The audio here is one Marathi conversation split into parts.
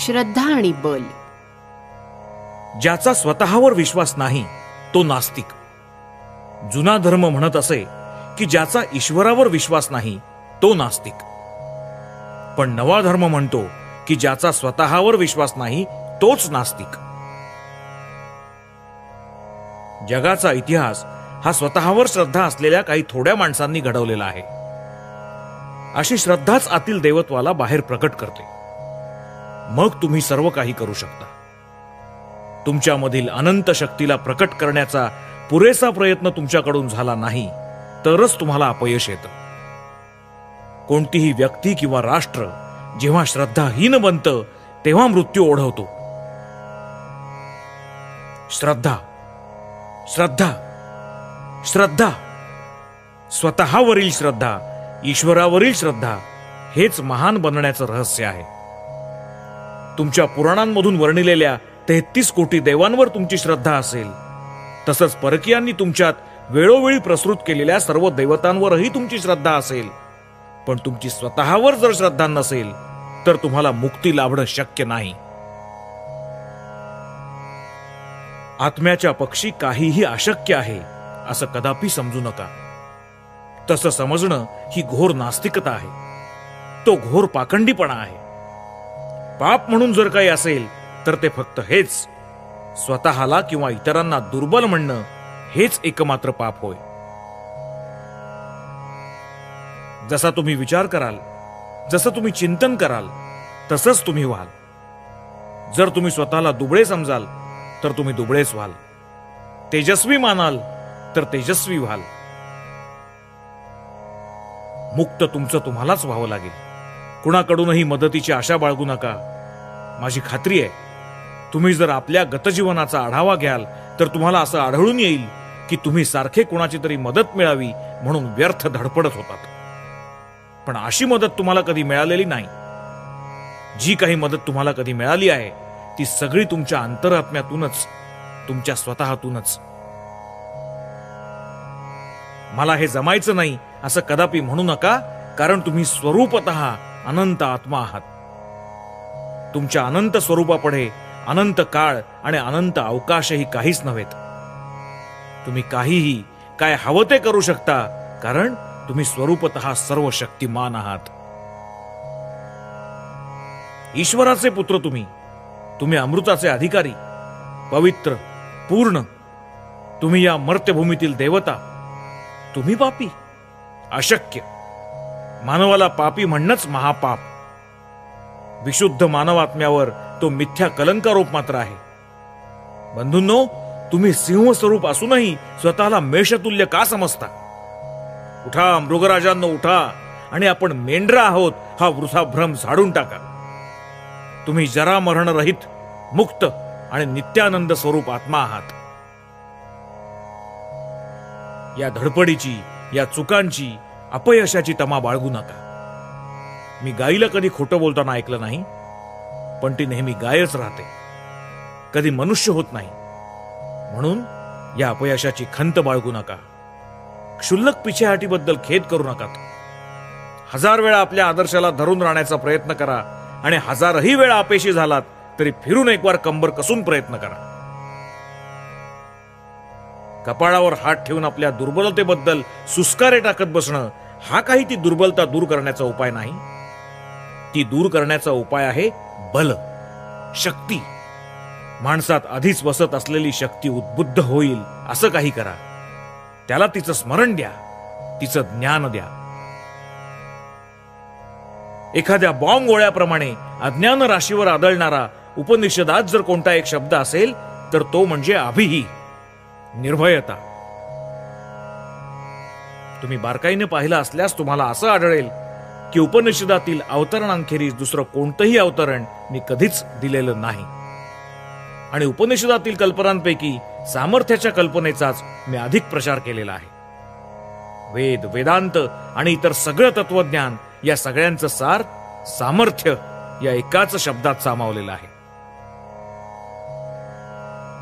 श्रद्धा आणि बल. ज्याचा स्वतःवर विश्वास नाही तो नास्तिक. जुना धर्म म्हणत असे की ज्याचा ईश्वरावर विश्वास नाही तो नास्तिक. पण नवा धर्म म्हणतो की ज्याचा स्वतःवर विश्वास नाही तोच नास्तिक. जगाचा इतिहास हा स्वतःवर श्रद्धा असलेल्या काही थोड्या माणसांनी घडवलेला आहे. अशी श्रद्धाच आतील देवत्वाला बाहेर प्रकट करते. मग तुम्ही सर्व काही करू शकता. तुमच्यामधील अनंत शक्तीला प्रकट करण्याचा पुरेसा प्रयत्न तुमच्याकडून झाला नाही तरच तुम्हाला अपयश येतं. कोणतीही व्यक्ती किंवा राष्ट्र जेव्हा श्रद्धाहीन बनतं तेव्हा मृत्यू ओढवतो. श्रद्धा, श्रद्धा, श्रद्धा. स्वतःवरील श्रद्धा, ईश्वरावरील श्रद्धा हेच महान बनण्याचं रहस्य आहे. तुमच्या पुराणांमधून वर्णिलेल्या 33 कोटी देवांवर तुमची श्रद्धा असेल, तसंच परकीयांनी तुमच्यात वेळोवेळी प्रसृत केलेल्या सर्व देवतांवरही तुमची श्रद्धा असेल, पण तुमची स्वतःवर जर श्रद्धा नसेल तर तुम्हाला मुक्ती लाभणं शक्य नाही. आत्म्याच्या पक्षी काहीही अशक्य आहे असं कदापि समजू नका. तसं समजणं ही घोर नास्तिकता आहे. तो घोर पाखंडीपणा आहे. पाप म्हणून जर काही असेल तर ते फक्त हेच, स्वतःला किंवा इतरांना दुर्बल म्हणणं हेच एकमात्र पाप होय. जसा तुम्ही विचार कराल, जसं तुम्ही चिंतन कराल, तसंच तुम्ही व्हाल. जर तुम्ही स्वतःला दुबळे समजाल तर तुम्ही दुबळेच व्हाल. तेजस्वी मानाल तर तेजस्वी व्हाल. मुक्त तुमचं तुम्हालाच व्हावं लागेल. कुणाकडूनही मदतीची आशा बाळगू नका. माझी खात्री आहे, तुम्ही जर आपल्या गतजीवनाचा आढावा घ्याल तर तुम्हाला असं आढळून येईल की तुम्ही सारखे कुणाची तरी मदत मिळावी म्हणून व्यर्थ धडपडत होतात. पण अशी मदत तुम्हाला कधी मिळालेली नाही. जी काही मदत तुम्हाला कधी मिळाली आहे ती सगळी तुमच्या अंतरात्म्यातूनच, तुमच्या स्वतःतूनच. मला हे जमायचं नाही असं कदापि म्हणू नका, कारण तुम्ही स्वरूपतः अनंत आत्मा आहात. तुमच्या अनंत स्वरूपापुढे अनंत काळ आणि अनंत अवकाशही काहीच नव्हेत. तुम्ही काहीही काय हवं ते करू शकता, कारण तुम्ही स्वरूपतः सर्व शक्तिमान आहात. ईश्वराचे पुत्र तुम्ही. तुम्ही अमृताचे अधिकारी, पवित्र, पूर्ण. तुम्ही या मर्त्यभूमीतील देवता. तुम्ही पापी, अशक्य. मानवाला पापी म्हणणंच महापाप. विशुद्ध मानवात्म्यावर तो मिथ्या कलंकारोप मात्र आहे. बंधूंनो, तुम्ही सिंह स्वरूप असूनही स्वतःला मेषतुल्य का समजता? उठा मृगराजांनो, उठा आणि आपण मेंढरा आहोत हा वृथा भ्रम झाडून टाका. तुम्ही जरा मरण रहित, मुक्त आणि नित्यानंद स्वरूप आत्मा आहात. या धडपडीची, या चुकांची, अपयशाची तमा बाळगू नका. मी गायीला कधी खोटं बोलताना ऐकलं नाही, पण ती नेहमी गायच राहते, कधी मनुष्य होत नाही. म्हणून या अपयशाची खंत बाळगू नका. क्षुल्लक पिछेहाटीबद्दल खेद करू नका. 1000 वेळा आपल्या आदर्शाला धरून राहण्याचा प्रयत्न करा आणि 1000ही वेळा अपयशी झालात तरी फिरून एक वार कंबर कसून प्रयत्न करा. कपाळावर हात ठेवून आपल्या दुर्बलतेबद्दल सुस्कारे टाकत बसणं हा काही ती दुर्बलता दूर करण्याचा उपाय नाही. ती दूर करण्याचा उपाय आहे बल, शक्ती. माणसात आधीच वसत असलेली शक्ती उद्बुद्ध होईल असं काही करा. त्याला तिचं स्मरण द्या, तिचं ज्ञान द्या. एखाद्या बॉम्ब गोळ्याप्रमाणे अज्ञान राशीवर आदळणारा उपनिषदात जर कोणता एक शब्द असेल तर तो म्हणजे अभिही, निर्भयता. तुम्ही बारकाईने पाहिलं असल्यास तुम्हाला असं आढळेल की उपनिषदातील अवतरणांखेरीज दुसरं कोणतंही अवतरण मी कधीच दिलेलं नाही. आणि उपनिषदातील कल्पनांपैकी सामर्थ्याच्या कल्पनेचाच मी अधिक प्रचार केलेला आहे. वेद, वेदांत आणि इतर सगळं तत्वज्ञान या सगळ्यांचं सार सामर्थ्य या एकाच शब्दात सामावलेलं आहे.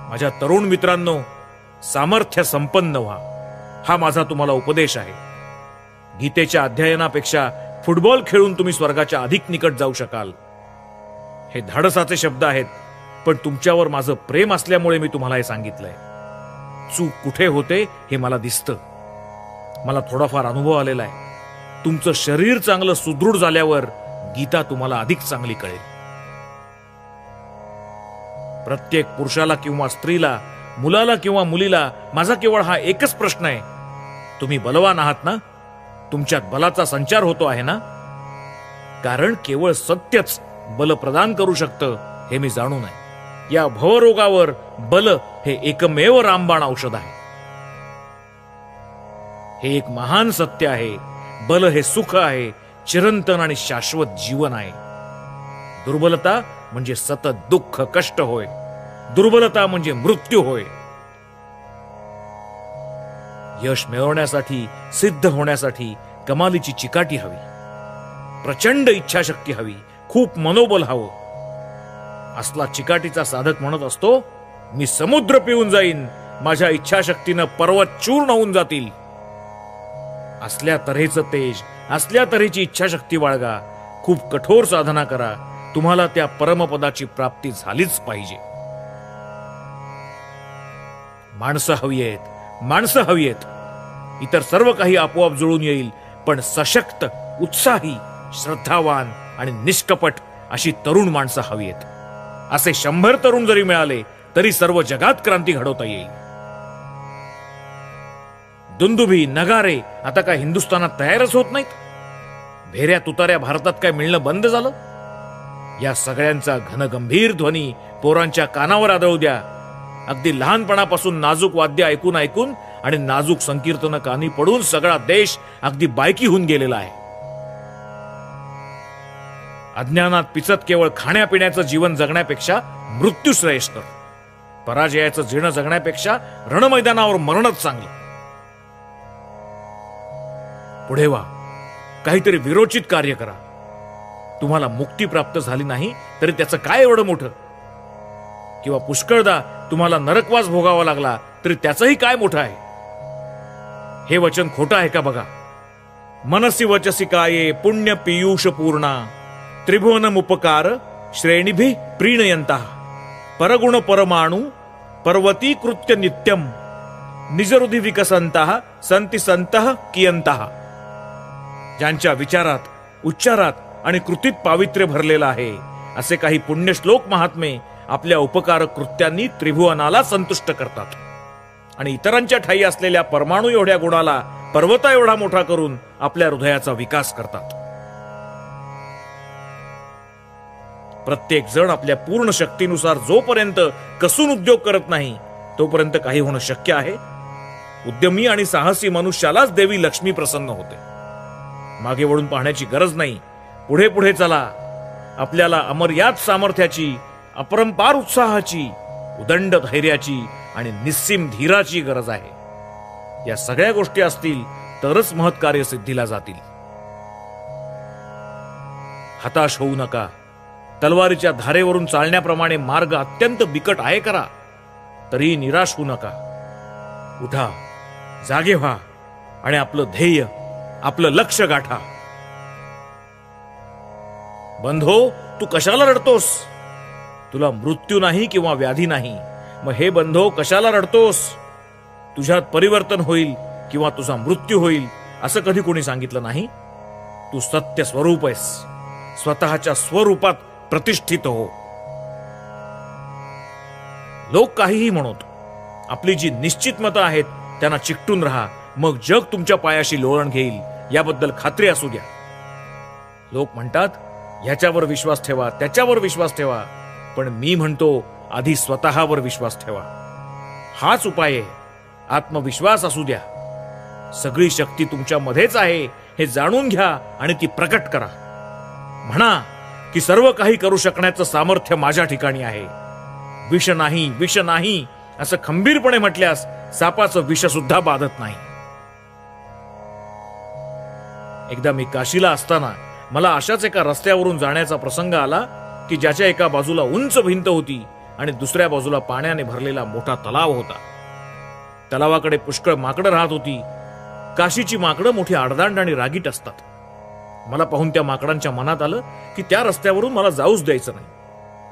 माझ्या तरुण मित्रांनो, सामर्थ्य संपन्न व्हा हा माझा तुम्हाला उपदेश आहे. गीतेच्या अध्ययनापेक्षा फुटबॉल खेळून तुम्ही स्वर्गाच्या अधिक निकट जाऊ शकाल. हे धाडसाचे शब्द आहेत, पण तुमच्यावर माझं प्रेम असल्यामुळे मी तुम्हाला हे सांगितलंय. चूक कुठे होते हे मला दिसतं. मला थोडाफार अनुभव आलेला आहे. तुमचं शरीर चांगलं सुदृढ झाल्यावर गीता तुम्हाला अधिक चांगली कळेल. प्रत्येक पुरुषाला किंवा स्त्रीला, मुलाला किंवा मुलीला माझा केवळ हा एकच प्रश्न आहे, तुम्ही बलवान आहात ना? तुमच्यात बलाचा संचार होतो आहे ना? कारण केवळ सत्यच बल प्रदान करू शकतं हे मी जाणून आहे. या भवरोगावर बल हे एकमेव रामबाण औषध आहे. हे एक महान सत्य आहे. बल हे सुख आहे, चिरंतन आणि शाश्वत जीवन आहे. दुर्बलता म्हणजे सतत दुःख, कष्ट होय. दुर्बलता म्हणजे मृत्यू होय. यश मिळवण्यासाठी, सिद्ध होण्यासाठी कमालीची चिकाटी हवी, प्रचंड इच्छाशक्ती हवी, खूप मनोबल हवं. असला चिकाटीचा साधक म्हणत असतो, मी समुद्र पिऊन जाईन, माझ्या इच्छाशक्तीनं पर्वत चूर्ण होऊन जातील. असल्या तऱ्हेचं तेज, असल्या तऱ्हेची इच्छाशक्ती बाळगा. खूप कठोर साधना करा. तुम्हाला त्या परमपदाची प्राप्ती झालीच पाहिजे. माणसं हवी आहेत, माणसं हवी आहेत. इतर सर्व काही आपोआप जुळून येईल, पण सशक्त, उत्साही, श्रद्धावान आणि निष्कपट अशी तरुण माणसं हवी आहेत. असे 100 तरुण जरी मिळाले तरी सर्व जगात क्रांती घडवता येईल. दुंदुभी, नगारे आता काय हिंदुस्थानात तयारच होत नाहीत? भेऱ्या तुताऱ्या भारतात काय मिळणं बंद झालं? या सगळ्यांचा घनगंभीर ध्वनी पोरांच्या कानावर आदळू द्या. अगदी लहानपणापासून नाजूक वाद्य ऐकून ऐकून आणि नाजूक संकीर्तन कानी पडून सगळा देश अगदी बायकी होऊन गेलेला आहे. अज्ञानात पिचत केवळ खाण्यापिण्याचं जीवन जगण्यापेक्षा मृत्यू श्रेष्ठ. पराजयाचं जीर्ण जगण्यापेक्षा रणमैदानावर मरणच चांगलं. पुढे वा, काहीतरी विरोचित कार्य करा. तुम्हाला मुक्ती प्राप्त झाली नाही तरी त्याचं काय एवढं मोठं? किंवा पुष्कळदा तुम्हाला नरकवास भोगावा लागला तरी त्याचंही काय मोठं आहे? हे वचन खोटं आहे का बघा. मनसी वचसी काये पुण्य पीयूष पूर्णा त्रिभुवनमुपकार श्रेणीभि प्रीणयंतः परगुण परमाणु पर्वती कृत्य नित्यम निजरुधी विकसंतः संति संतः कियंतः. ज्यांच्या विचारात, उच्चारात आणि कृतीत पावित्र्य भरलेलं आहे असे काही पुण्यश्लोक महात्मे आपल्या उपकारक कृत्यांनी त्रिभुवनाला संतुष्ट करतात आणि इतरांच्या ठाई असलेल्या परमाणू एवढ्या गुणाला पर्वता एवढा मोठा करून आपल्या हृदयाचा विकास करतात. प्रत्येक जण आपल्या पूर्ण शक्तीनुसार जोपर्यंत कसून उद्योग करत नाही तोपर्यंत काही होणं शक्य आहे. उद्यमी आणि साहसी मनुष्यालाच देवी लक्ष्मी प्रसन्न होते. मागे वळून पाहण्याची गरज नाही. पुढे पुढे चला. आपल्याला अमर्याद सामर्थ्याची, अपरंपार उत्साहाची, उदंड धैर्याची आणि निस्सीम धीराची गरज आहे. या सगळ्या गोष्टी असतील तरच महत्कार्य सिद्धीला जातील. हताश होऊ नका. तलवारीच्या धारेवरून चालण्याप्रमाणे मार्ग अत्यंत बिकट आहे करा, तरी निराश होऊ नका. उठा, जागे व्हा आणि आपलं ध्येय, आपलं लक्ष गाठा. बंधो, तू कशाला रडतोस? तुला मृत्यू नाही किंवा व्याधी नाही, मग हे बंधो कशाला रडतोस? तुझ्यात परिवर्तन होईल किंवा तुझा मृत्यू होईल असं कधी कोणी सांगितलं नाही. तू सत्य स्वरूप आहेस. स्वतःच्या स्वरूपात प्रतिष्ठित हो. लोक काहीही म्हणत, आपली जी निश्चित मतं आहेत त्यांना चिकटून राहा, मग जग तुमच्या पायाशी लोळण घेईल याबद्दल खात्री असू द्या. लोक म्हणतात ह्याच्यावर विश्वास ठेवा, त्याच्यावर विश्वास ठेवा, पण मी म्हणतो आधी स्वतःवर विश्वास ठेवा. हाच उपाय आहे. आत्मविश्वास असू द्या. सगळी शक्ती तुमच्या मध्येच आहे हे जाणून घ्या आणि ती प्रकट करा. म्हणा की सर्व काही करू शकण्याचं सामर्थ्य माझ्या ठिकाणी आहे. विष नाही, विष नाही असं खंबीरपणे म्हटल्यास सापाचं विष सुद्धा बाधत नाही. एकदा मी काशीला असताना मला अशाच एका रस्त्यावरून जाण्याचा प्रसंग आला की ज्याच्या एका बाजूला उंच भिंत होती आणि दुसऱ्या बाजूला पाण्याने भरलेला मोठा तलाव होता. तलावाकडे पुष्कळ माकडं राहत होती. काशीची माकडं मोठी आडदांड आणि रागीट असतात. मला पाहून त्या माकडांच्या मनात आलं की त्या रस्त्यावरून मला जाऊच द्यायचं नाही.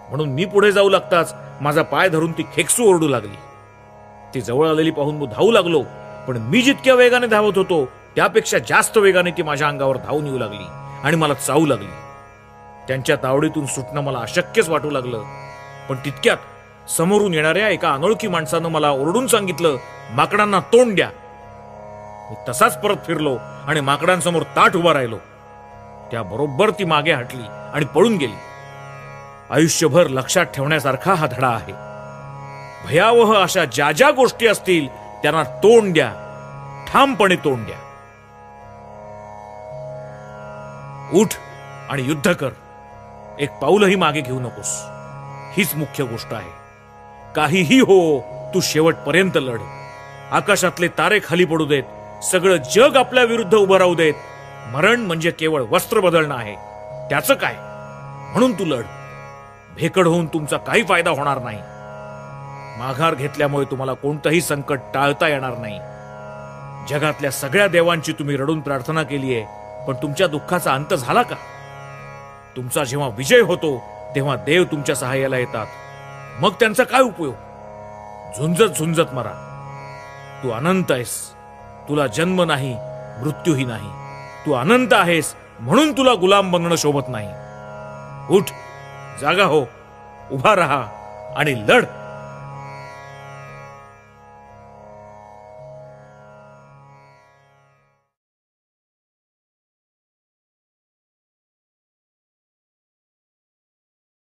म्हणून मी पुढे जाऊ लागताच माझा पाय धरून ती खेकसू ओरडू लागली. ती जवळ आलेली पाहून मी धावू लागलो, पण मी जितक्या वेगाने धावत होतो त्यापेक्षा जास्त वेगाने ती माझ्या अंगावर धावून येऊ लागली आणि मला चावू लागली. त्यांच्या तावडीतून सुटणं मला अशक्यच वाटू लागलं. पण तितक्यात समोरून येणाऱ्या एका अनोळखी माणसानं मला ओरडून सांगितलं, माकडांना तोंड द्या. मी तसाच परत फिरलो आणि माकडांसमोर ताठ उभा राहिलो. त्याबरोबर ती मागे हटली आणि पळून गेली. आयुष्यभर लक्षात ठेवण्यासारखा हा धडा आहे. भयावह अशा ज्या ज्या गोष्टी असतील त्यांना तोंड द्या, ठामपणे तोंड द्या. उठ आणि युद्ध कर. एक पाऊलही मागे घेऊ नकोस. हीच मुख्य गोष्ट आहे. काहीही हो, तू शेवटपर्यंत लढ. आकाशातले तारे खाली पडू देत, सगळं जग आपल्या विरुद्ध उभं राहू देत. मरण म्हणजे केवळ वस्त्र बदलणं आहे. त्याचं काय? म्हणून तू लढ. भेकड होऊन तुमचा काही फायदा होणार नाही. माघार घेतल्यामुळे तुम्हाला कोणतंही संकट टाळता येणार नाही. जगातल्या सगळ्या देवांची तुम्ही रडून प्रार्थना केली आहे, पण तुमच्या दुःखाचा अंत झाला का? तुमचा जेव्हा विजय होतो तेव्हा देव तुमच्या सहाय्याला येतात. मग त्यांचा काय उपयोग? झुंजत झुंजत मरा. तू अनंत आहेस. तुला जन्म नाही, मृत्यूही नाही. तू अनंत आहेस म्हणून तुला गुलाम बनणं शोभत नाही. उठ, जागा हो, उभा राहा आणि लढ.